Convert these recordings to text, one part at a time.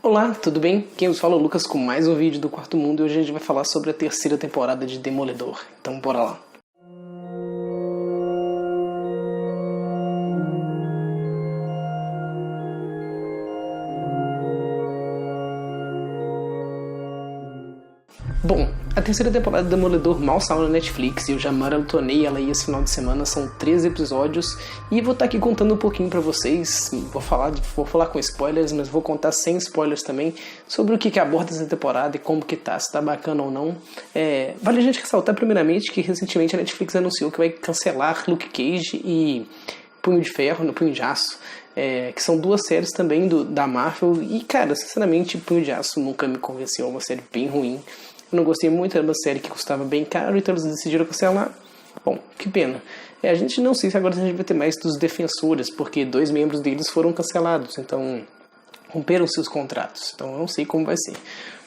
Olá, tudo bem? Quem nos fala é o Lucas com mais um vídeo do Quarto Mundo e hoje a gente vai falar sobre a terceira temporada de Demolidor. Então bora lá. Bom, a terceira temporada de Demolidor mal saiu na Netflix e eu já maratonei ela aí esse final de semana, são 13 episódios e vou estar aqui contando um pouquinho pra vocês, vou falar com spoilers, mas vou contar sem spoilers também sobre o que aborda essa temporada e como que tá, se tá bacana ou não. Vale a gente ressaltar primeiramente que recentemente a Netflix anunciou que vai cancelar Luke Cage e Punho de Ferro, Punho de Aço, que são duas séries também da Marvel e cara, sinceramente Punho de Aço nunca me convenceu, é uma série bem ruim. Eu não gostei muito, era uma série que custava bem caro, então eles decidiram cancelar. Bom, que pena. A gente não sei se agora a gente vai ter mais dos defensores, porque 2 membros deles foram cancelados, então romperam seus contratos. Então eu não sei como vai ser.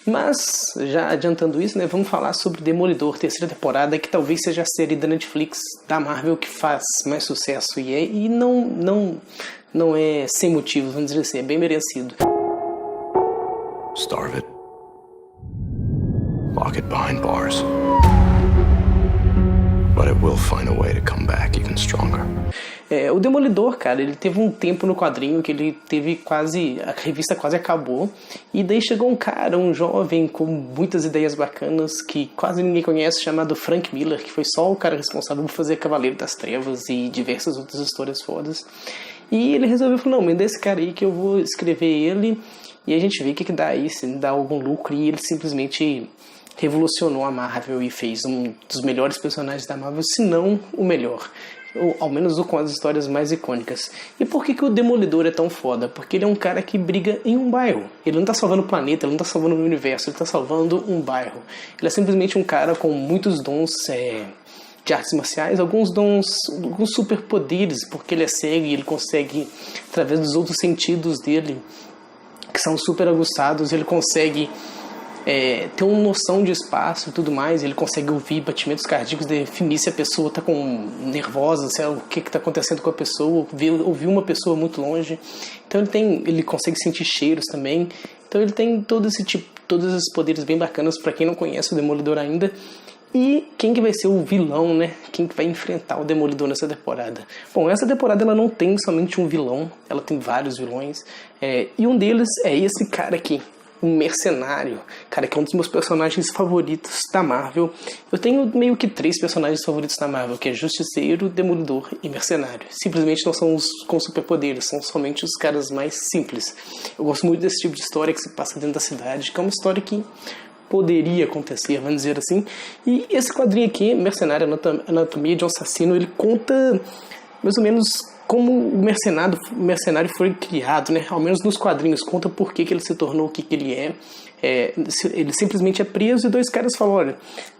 Mas, já adiantando isso, né, vamos falar sobre Demolidor, terceira temporada, que talvez seja a série da Netflix, da Marvel, que faz mais sucesso. E não é sem motivos, vamos dizer assim, é bem merecido. Starve it. Lock it behind bars. But it will find a way to come back even stronger. O Demolidor, cara, ele teve um tempo no quadrinho que ele teve a revista quase acabou, e daí chegou um cara, um jovem com muitas ideias bacanas que quase ninguém conhece, chamado Frank Miller, que foi só o cara responsável por fazer Cavaleiro das Trevas e diversas outras histórias fodas. E ele resolveu falar, não, me dá esse cara aí que eu vou escrever ele, e a gente vê o que dá aí, se dá algum lucro, e ele simplesmente revolucionou a Marvel e fez um dos melhores personagens da Marvel, se não o melhor. Ou ao menos com as histórias mais icônicas. E por que o Demolidor é tão foda? Porque ele é um cara que briga em um bairro. Ele não tá salvando o planeta, ele não tá salvando o universo, ele tá salvando um bairro. Ele é simplesmente um cara com muitos dons de artes marciais, alguns superpoderes, porque ele é cego e ele consegue, através dos outros sentidos dele, que são super aguçados, ele consegue ter uma noção de espaço e tudo mais. Ele consegue ouvir batimentos cardíacos, definir se a pessoa está nervosa, se é o que está acontecendo com a pessoa, ouvir uma pessoa muito longe. Então ele consegue sentir cheiros também. Então ele tem todos esses poderes bem bacanas para quem não conhece o Demolidor ainda. E quem que vai ser o vilão, né? Quem que vai enfrentar o Demolidor nessa temporada? Bom, essa temporada ela não tem somente um vilão, ela tem vários vilões. E um deles é esse cara aqui, um mercenário, cara, que é um dos meus personagens favoritos da Marvel. Eu tenho meio que 3 personagens favoritos da Marvel, que é Justiceiro, Demolidor e Mercenário. Simplesmente não são os com superpoderes, são somente os caras mais simples. Eu gosto muito desse tipo de história que se passa dentro da cidade, que é uma história que poderia acontecer, vamos dizer assim. E esse quadrinho aqui, Mercenário, Anatomia de um Assassino, ele conta mais ou menos como o mercenário foi criado, né? Ao menos nos quadrinhos, conta por que ele se tornou o que ele é. Ele simplesmente é preso e 2 caras falam, olha,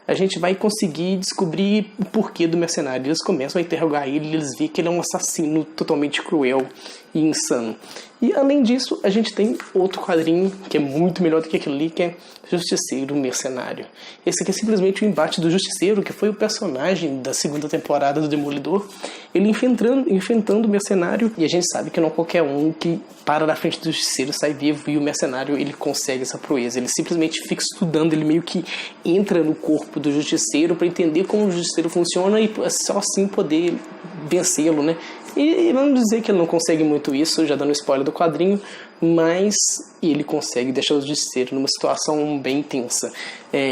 a gente vai conseguir descobrir o porquê do mercenário. Eles começam a interrogar ele e eles veem que ele é um assassino totalmente cruel e insano. E além disso, a gente tem outro quadrinho que é muito melhor do que aquele ali, que é Justiceiro Mercenário. Esse aqui é simplesmente o embate do Justiceiro, que foi o personagem da segunda temporada do Demolidor. Ele enfrentando o mercenário, e a gente sabe que não qualquer um que para na frente do Justiceiro sai vivo, e o mercenário ele consegue essa proeza. Ele simplesmente fica estudando, ele meio que entra no corpo do Justiceiro para entender como o Justiceiro funciona e só assim poder vencê-lo, né? E vamos dizer que ele não consegue muito isso, já dando spoiler do quadrinho, mas ele consegue deixar o Justiceiro numa situação bem tensa.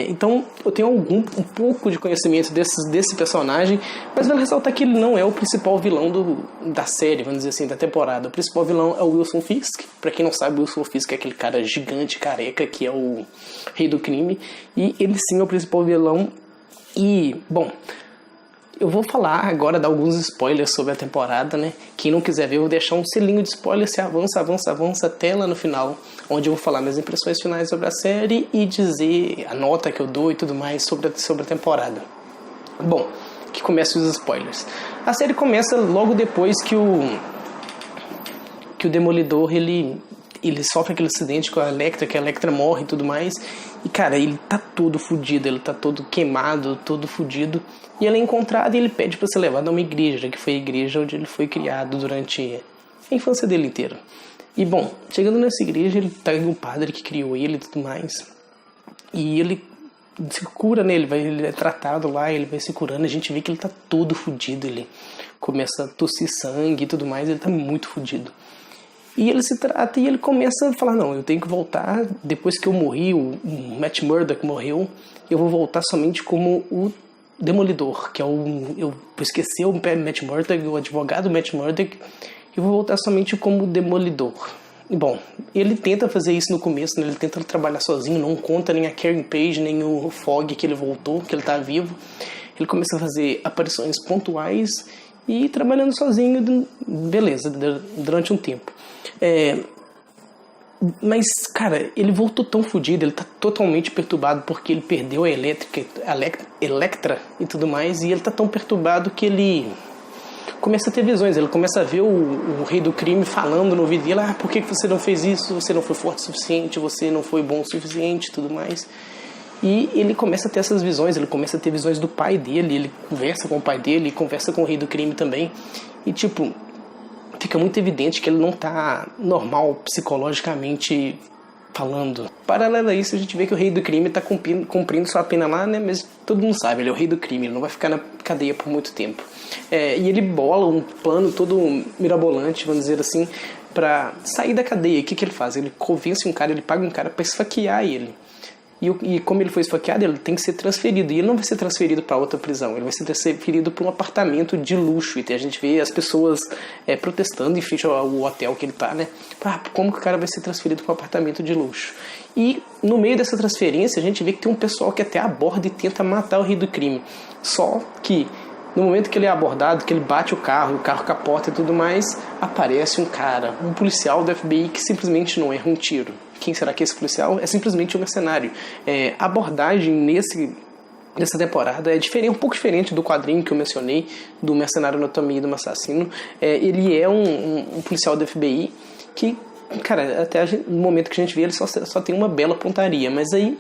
Então eu tenho um pouco de conhecimento desse personagem, mas vale ressaltar que ele não é o principal vilão da série, vamos dizer assim, da temporada. O principal vilão é o Wilson Fisk. Pra quem não sabe, o Wilson Fisk é aquele cara gigante, careca, que é o rei do crime, e ele sim é o principal vilão. E, bom, eu vou falar agora, dar alguns spoilers sobre a temporada, né? Quem não quiser ver, eu vou deixar um selinho de spoiler, se avança até lá no final, onde eu vou falar minhas impressões finais sobre a série e dizer a nota que eu dou e tudo mais sobre a temporada. Bom, que comece os spoilers. A série começa logo depois que o Demolidor, ele sofre aquele acidente com a Elektra, que a Elektra morre e tudo mais. E, cara, ele tá todo fudido, ele tá todo queimado, todo fudido. E ele é encontrado e ele pede pra ser levado a uma igreja, que foi a igreja onde ele foi criado durante a infância dele inteira. E bom, chegando nessa igreja, ele tá com o padre que criou ele e tudo mais. E ele se cura, né? Ele é tratado lá, ele vai se curando. A gente vê que ele tá todo fodido. Ele começa a tossir sangue e tudo mais. Ele tá muito fodido. E ele se trata e ele começa a falar: não, eu tenho que voltar. Depois que eu morri, o Matt Murdock morreu, eu vou voltar somente como o Demolidor, que é eu esqueci o Matt Murdock, o advogado Matt Murdock. Eu vou voltar somente como Demolidor. E bom, ele tenta fazer isso no começo, né? Ele tenta trabalhar sozinho, não conta nem a Karen Page, nem o Fogg que ele voltou, que ele tá vivo. Ele começa a fazer aparições pontuais e trabalhando sozinho, beleza, durante um tempo. Mas, cara, ele voltou tão fodido, ele tá totalmente perturbado porque ele perdeu a Elektra e tudo mais, e ele tá tão perturbado que ele começa a ter visões. Ele começa a ver o rei do crime falando no ouvido dele: por que você não fez isso? Você não foi forte o suficiente, você não foi bom o suficiente, tudo mais. E ele começa a ter essas visões, ele começa a ter visões do pai dele, ele conversa com o pai dele, conversa com o rei do crime também. E tipo, fica muito evidente que ele não tá normal psicologicamente falando. Paralelo a isso, a gente vê que o rei do crime tá cumprindo sua pena lá, né? Mas todo mundo sabe, ele é o rei do crime, ele não vai ficar na cadeia por muito tempo. E ele bola um plano todo mirabolante, vamos dizer assim, pra sair da cadeia. O que ele faz? Ele convence um cara, ele paga um cara pra esfaquear ele. E como ele foi esfaqueado, ele tem que ser transferido. E ele não vai ser transferido para outra prisão, ele vai ser transferido para um apartamento de luxo. E a gente vê as pessoas protestando em frente ao hotel que ele tá, né? Como que o cara vai ser transferido para um apartamento de luxo? E no meio dessa transferência, a gente vê que tem um pessoal que até aborda e tenta matar o rei do crime. Só que no momento que ele é abordado, que ele bate o carro capota e tudo mais, aparece um cara, um policial do FBI que simplesmente não erra um tiro. Quem será que é esse policial? É simplesmente um mercenário. A abordagem nessa temporada é um pouco diferente do quadrinho que eu mencionei, do Mercenário Anatomia do Assassino. Ele é um policial do FBI que, cara, até no momento que a gente vê, ele só tem uma bela pontaria. Mas aí,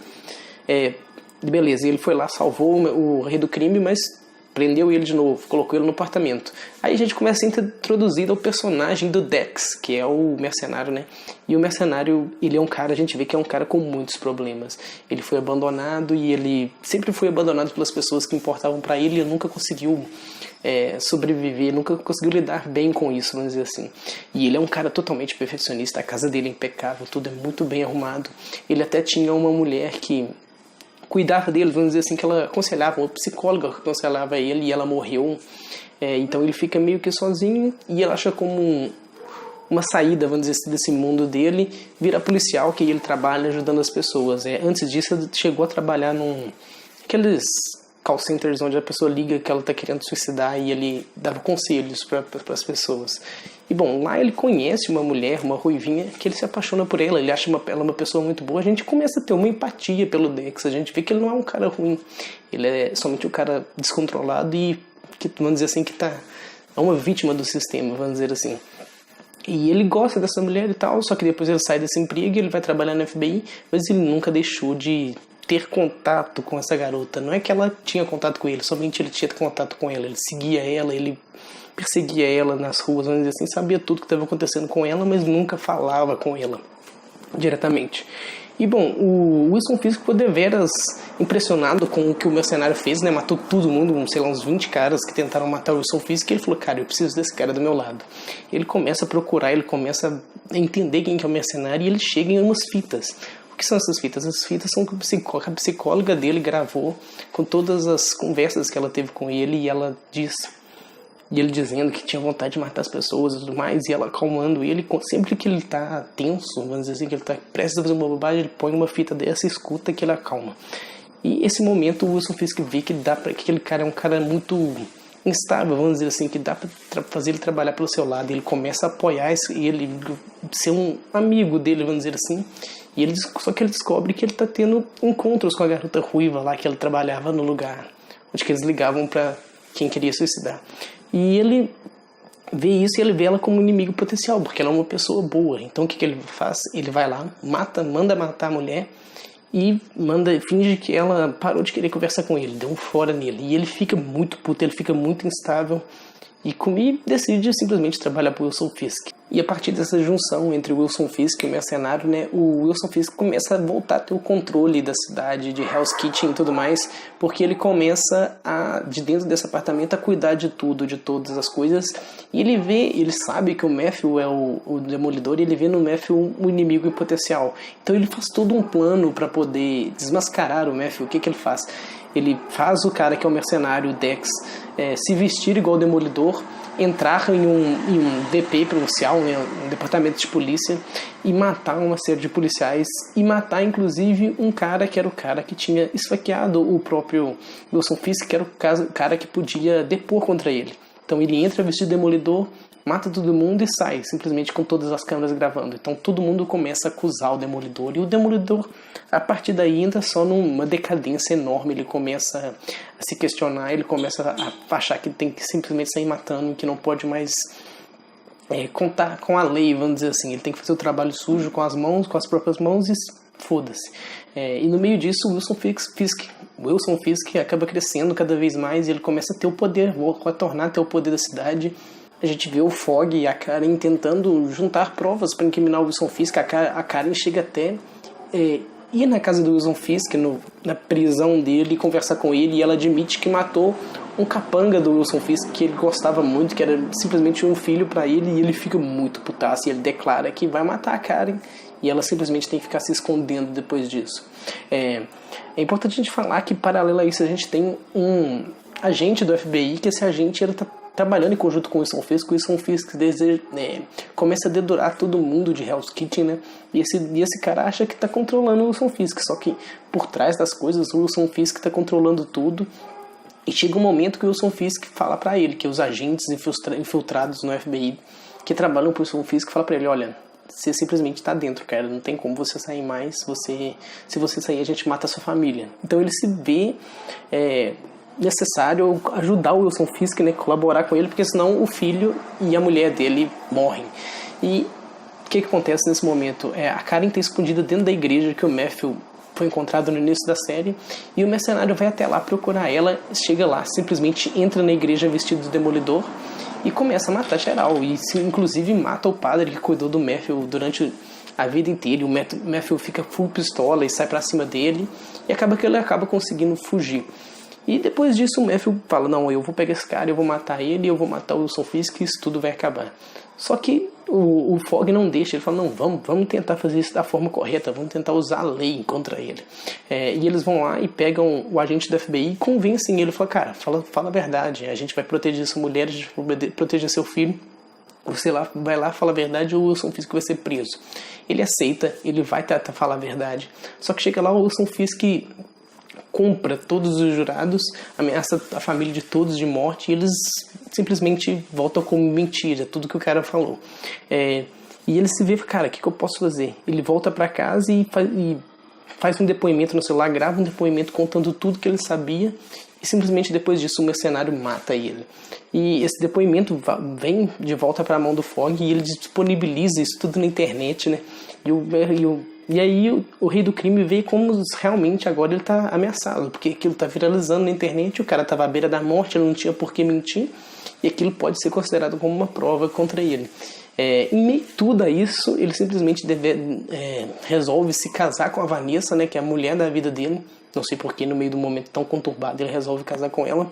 beleza, ele foi lá, salvou o rei do crime, mas prendeu ele de novo, colocou ele no apartamento. Aí a gente começa a ser introduzido ao personagem do Dex, que é o mercenário, né? E o mercenário, ele é um cara, a gente vê que é um cara com muitos problemas. Ele foi abandonado e ele sempre foi abandonado pelas pessoas que importavam pra ele e ele nunca conseguiu sobreviver, nunca conseguiu lidar bem com isso, vamos dizer assim. E ele é um cara totalmente perfeccionista, a casa dele é impecável, tudo é muito bem arrumado. Ele até tinha uma mulher que cuidava dele, vamos dizer assim, que ela aconselhava, uma psicóloga que aconselhava ele, e ela morreu. Então ele fica meio que sozinho e ele acha como uma saída, vamos dizer assim, desse mundo dele, virar policial, que ele trabalha ajudando as pessoas. Antes disso, ele chegou a trabalhar aqueles call centers onde a pessoa liga que ela está querendo suicidar e ele dava conselhos para as pessoas. E bom, lá ele conhece uma mulher, uma ruivinha, que ele se apaixona por ela, ele acha ela uma pessoa muito boa. A gente começa a ter uma empatia pelo Dex, a gente vê que ele não é um cara ruim, ele é somente um cara descontrolado e, que, vamos dizer assim, que é uma vítima do sistema, vamos dizer assim. E ele gosta dessa mulher e tal, só que depois ele sai desse emprego e ele vai trabalhar no FBI, mas ele nunca deixou de ter contato com essa garota. Não é que ela tinha contato com ele, somente ele tinha contato com ela, ele seguia ela, ele perseguia ela nas ruas, vamos dizer assim, sabia tudo que estava acontecendo com ela, mas nunca falava com ela diretamente. E bom, o Wilson Fisk ficou deveras impressionado com o que o mercenário fez, né? Matou todo mundo, sei lá, uns 20 caras que tentaram matar o Wilson Fisk, e ele falou: cara, eu preciso desse cara do meu lado. Ele começa a procurar, ele começa a entender quem que é o mercenário, e ele chega em umas fitas. O que são essas fitas? As fitas são que a psicóloga dele gravou com todas as conversas que ela teve com ele, e ela diz... E ele dizendo que tinha vontade de matar as pessoas e tudo mais, e ela acalmando ele. Sempre que ele tá tenso, vamos dizer assim, que ele tá prestes a fazer uma bobagem, ele põe uma fita dessa e escuta que ele acalma. E esse momento o Wilson Fisk vê que dá pra que aquele cara é um cara muito instável, vamos dizer assim, que dá pra fazer ele trabalhar pelo seu lado. Ele começa a apoiar ele, ser um amigo dele, vamos dizer assim. E só que ele descobre que ele tá tendo encontros com a garota ruiva lá, que ele trabalhava no lugar onde que eles ligavam pra quem queria suicidar. E ele vê isso e ele vê ela como um inimigo potencial, porque ela é uma pessoa boa. Então o que ele faz? Ele vai lá, manda matar a mulher e finge que ela parou de querer conversar com ele, deu um fora nele. E ele fica muito puto, ele fica muito instável. e decide simplesmente trabalhar pro Wilson Fisk. E a partir dessa junção entre o Wilson Fisk e o mercenário, né, o Wilson Fisk começa a voltar a ter o controle da cidade, de Hell's Kitchen e tudo mais, porque ele começa de dentro desse apartamento, a cuidar de tudo, de todas as coisas, e ele sabe que o Matthew é o Demolidor, e ele vê no Matthew um inimigo em potencial. Então ele faz todo um plano para poder desmascarar o Matthew. O que ele faz? Ele faz o cara que é o mercenário, o Dex, se vestir igual o Demolidor, entrar em um DP policial, né, um departamento de polícia, e matar uma série de policiais, e matar inclusive um cara que era o cara que tinha esfaqueado o próprio Wilson Fisk, que era o cara que podia depor contra ele. Então ele entra vestido de Demolidor, mata todo mundo e sai, simplesmente com todas as câmeras gravando. Então todo mundo começa a acusar o Demolidor, e o Demolidor, a partir daí, entra só numa decadência enorme. Ele começa a se questionar, ele começa a achar que tem que simplesmente sair matando, que não pode mais contar com a lei, vamos dizer assim. Ele tem que fazer o trabalho sujo com as mãos, com as próprias mãos, e foda-se. E no meio disso, o Wilson Fisk acaba crescendo cada vez mais, e ele começa a ter o poder, a tornar ter o poder da cidade. A gente vê o Fogg e a Karen tentando juntar provas para incriminar o Wilson Fisk. A Karen chega até ir na casa do Wilson Fisk, na prisão dele, conversar com ele, e ela admite que matou um capanga do Wilson Fisk que ele gostava muito, que era simplesmente um filho para ele, e ele fica muito putaço, e ele declara que vai matar a Karen, e ela simplesmente tem que ficar se escondendo depois disso. É importante a gente falar que, paralelo a isso, a gente tem um agente do FBI, que esse agente ele tá trabalhando em conjunto com o Wilson Fisk. O Wilson Fisk começa a dedurar todo mundo de Hell's Kitchen, né? E esse cara acha que tá controlando o Wilson Fisk, só que por trás das coisas o Wilson Fisk tá controlando tudo. E chega um momento que o Wilson Fisk fala pra ele, que os agentes infiltrados no FBI que trabalham pro Wilson Fisk fala pra ele: olha, você simplesmente tá dentro, cara, não tem como você sair mais, se você sair a gente mata a sua família. Então ele se vê necessário ajudar o Wilson Fisk, né, colaborar com ele, porque senão o filho e a mulher dele morrem. E o que acontece nesse momento? A Karen está escondida dentro da igreja que o Matthew foi encontrado no início da série, e o mercenário vai até lá procurar ela, chega lá, simplesmente entra na igreja vestido de Demolidor e começa a matar geral, e inclusive mata o padre que cuidou do Matthew durante a vida inteira. E o Matthew fica full pistola e sai pra cima dele, e acaba que ele acaba conseguindo fugir. E depois disso o Matthew fala: não, eu vou pegar esse cara, eu vou matar ele, eu vou matar o Wilson Fisk, e isso tudo vai acabar. Só que o Fogg não deixa, ele fala: não, vamos tentar fazer isso da forma correta, vamos tentar usar a lei contra ele. E eles vão lá e pegam o agente do FBI e convencem ele, fala: cara, fala a verdade, a gente vai proteger sua mulher, a gente vai proteger seu filho, você vai lá, fala a verdade, ou o Wilson Fisk vai ser preso. Ele aceita, ele vai tentar falar a verdade, só que chega lá, o Wilson Fisk compra todos os jurados, ameaça a família de todos de morte, e eles simplesmente voltam como mentira tudo que o cara falou. E ele se vê: cara, o que eu posso fazer? Ele volta para casa e faz um depoimento no celular, grava um depoimento contando tudo que ele sabia, e simplesmente depois disso o mercenário mata ele. E esse depoimento vem de volta para a mão do Fogg, e ele disponibiliza isso tudo na internet, né? E aí o rei do crime vê como realmente agora ele está ameaçado, porque aquilo está viralizando na internet, o cara estava à beira da morte, ele não tinha por que mentir, e aquilo pode ser considerado como uma prova contra ele. Em meio a tudo isso, ele simplesmente resolve se casar com a Vanessa, né, que é a mulher da vida dele. Não sei porque, no meio de um momento tão conturbado, ele resolve casar com ela.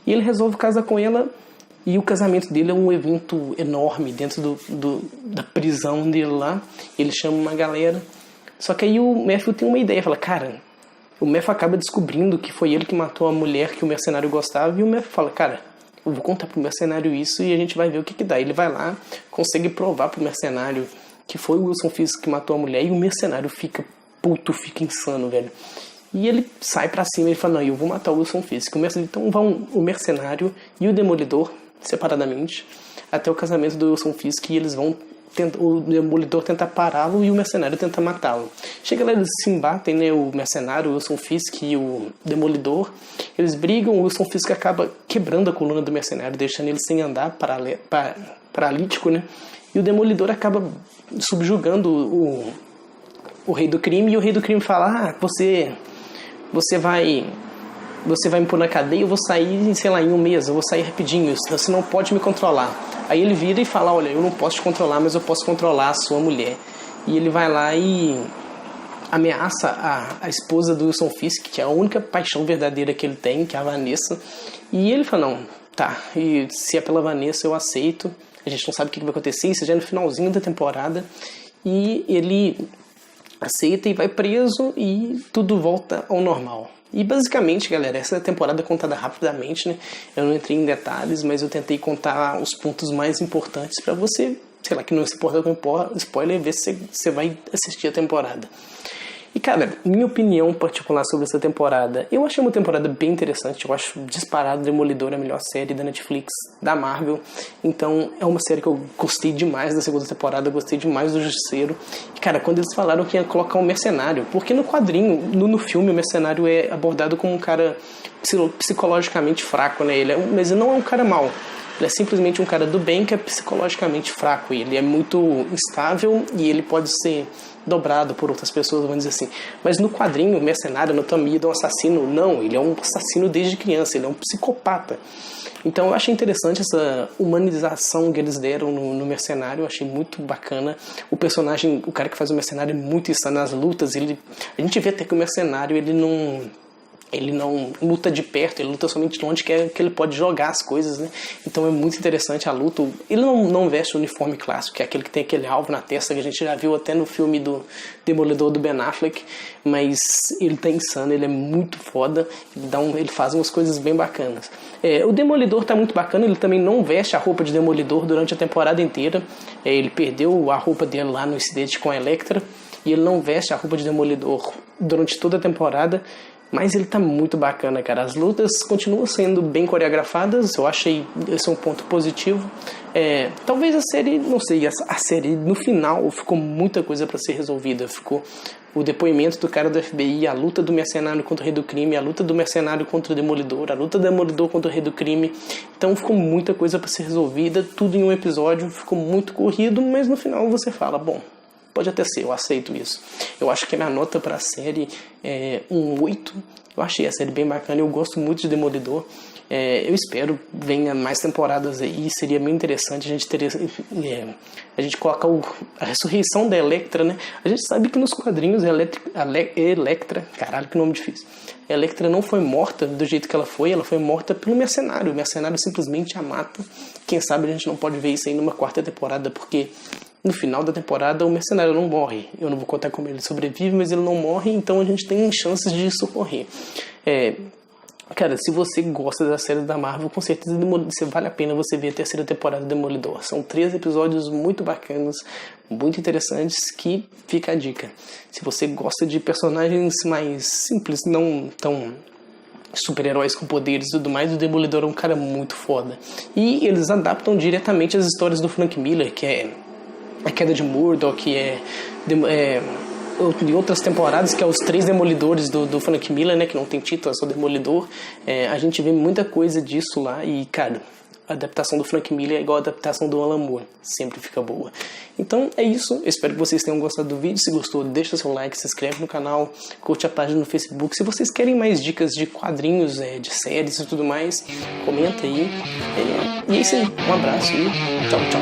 E ele resolve casar com ela, e o casamento dele é um evento enorme dentro da prisão dele lá. Ele chama uma galera. Só que aí o Matthew tem uma ideia, fala: cara, o Matthew acaba descobrindo que foi ele que matou a mulher que o mercenário gostava, e o Matthew fala: cara, eu vou contar pro mercenário isso e a gente vai ver o que dá. Ele vai lá, consegue provar pro mercenário que foi o Wilson Fisk que matou a mulher, e o mercenário fica puto, fica insano, velho. E ele sai pra cima e fala: não, eu vou matar o Wilson Fisk. Então vão o mercenário e o Demolidor, separadamente, até o casamento do Wilson Fisk, e eles vão o Demolidor tenta pará-lo e o mercenário tenta matá-lo. Chega lá, eles se embatem, né? O mercenário, o Wilson Fisk e o Demolidor. Eles brigam, o Wilson Fisk acaba quebrando a coluna do mercenário, deixando ele sem andar, paralítico, né? E o Demolidor acaba subjugando o rei do crime, e o rei do crime fala: você vai você vai me pôr na cadeia, eu vou sair, sei lá, em um mês, eu vou sair rapidinho, você não pode me controlar. Aí ele vira e fala, olha, eu não posso te controlar, mas eu posso controlar a sua mulher. E ele vai lá e ameaça a esposa do Wilson Fisk, que é a única paixão verdadeira que ele tem, que é a Vanessa. E ele fala, não, tá, e se é pela Vanessa eu aceito. A gente não sabe o que vai acontecer, isso já é no finalzinho da temporada. E ele aceita e vai preso e tudo volta ao normal. E basicamente, galera, essa temporada é contada rapidamente, né? Eu não entrei em detalhes, mas eu tentei contar os pontos mais importantes pra você, sei lá, que não se importa com spoiler, ver se você vai assistir a temporada. E, cara, minha opinião particular sobre essa temporada, eu achei uma temporada bem interessante. Eu acho disparado Demolidor a melhor série da Netflix, da Marvel. Então, é uma série que eu gostei demais da segunda temporada, eu gostei demais do Justiceiro. E, cara, quando eles falaram que ia colocar um mercenário, porque no quadrinho, no filme, o mercenário é abordado como um cara psicologicamente fraco, né? Mas ele não é um cara mau. Ele é simplesmente um cara do bem que é psicologicamente fraco. Ele é muito instável e ele pode ser dobrado por outras pessoas, vamos dizer assim. Mas no quadrinho, o mercenário, a anatomia de um assassino, não. Ele é um assassino desde criança, ele é um psicopata. Então eu achei interessante essa humanização que eles deram no mercenário, eu achei muito bacana. O personagem, o cara que faz o mercenário é muito insano nas lutas. A gente vê até que o mercenário, ele não luta de perto, ele luta somente de onde que ele pode jogar as coisas, né? Então é muito interessante a luta. Ele não veste o uniforme clássico, que é aquele que tem aquele alvo na testa, que a gente já viu até no filme do Demolidor do Ben Affleck, mas ele tá insano, ele é muito foda, ele faz umas coisas bem bacanas. O Demolidor tá muito bacana, ele também não veste a roupa de Demolidor durante a temporada inteira. Ele perdeu a roupa dele lá no incidente com a Elektra, e ele não veste a roupa de Demolidor durante toda a temporada. Mas ele tá muito bacana, cara. As lutas continuam sendo bem coreografadas. Eu achei esse é um ponto positivo. Talvez a série, não sei, a série no final ficou muita coisa pra ser resolvida. Ficou o depoimento do cara do FBI, a luta do mercenário contra o rei do crime, a luta do mercenário contra o Demolidor, a luta do Demolidor contra o rei do crime. Então ficou muita coisa pra ser resolvida, tudo em um episódio. Ficou muito corrido, mas no final você fala, bom, pode até ser, eu aceito isso. Eu acho que a minha nota pra série é um 8. Eu achei a série bem bacana, eu gosto muito de Demolidor. Eu espero venha mais temporadas aí, seria bem interessante a gente colocar a ressurreição da Elektra, né? A gente sabe que nos quadrinhos a Elektra, caralho, que nome difícil. A Elektra não foi morta do jeito que ela foi morta pelo mercenário. O mercenário simplesmente a mata. Quem sabe a gente não pode ver isso aí numa quarta temporada, porque no final da temporada o mercenário não morre. Eu não vou contar como ele sobrevive, mas ele não morre, então a gente tem chances de socorrer. Cara, se você gosta da série da Marvel, com certeza vale a pena você ver a terceira temporada do Demolidor. São 3 episódios muito bacanas, muito interessantes, que fica a dica. Se você gosta de personagens mais simples, não tão super-heróis com poderes e tudo mais, o Demolidor é um cara muito foda. E eles adaptam diretamente as histórias do Frank Miller, que é A Queda de Murdoch, que em outras temporadas, que é os 3 Demolidores do Frank Miller, né, que não tem título, é só Demolidor. A gente vê muita coisa disso lá e, cara, a adaptação do Frank Miller é igual a adaptação do Alan Moore, sempre fica boa. Então é isso, eu espero que vocês tenham gostado do vídeo. Se gostou, deixa seu like, se inscreve no canal, curte a página no Facebook. Se vocês querem mais dicas de quadrinhos, de séries e tudo mais, comenta aí. E é isso aí, um abraço e tchau, tchau.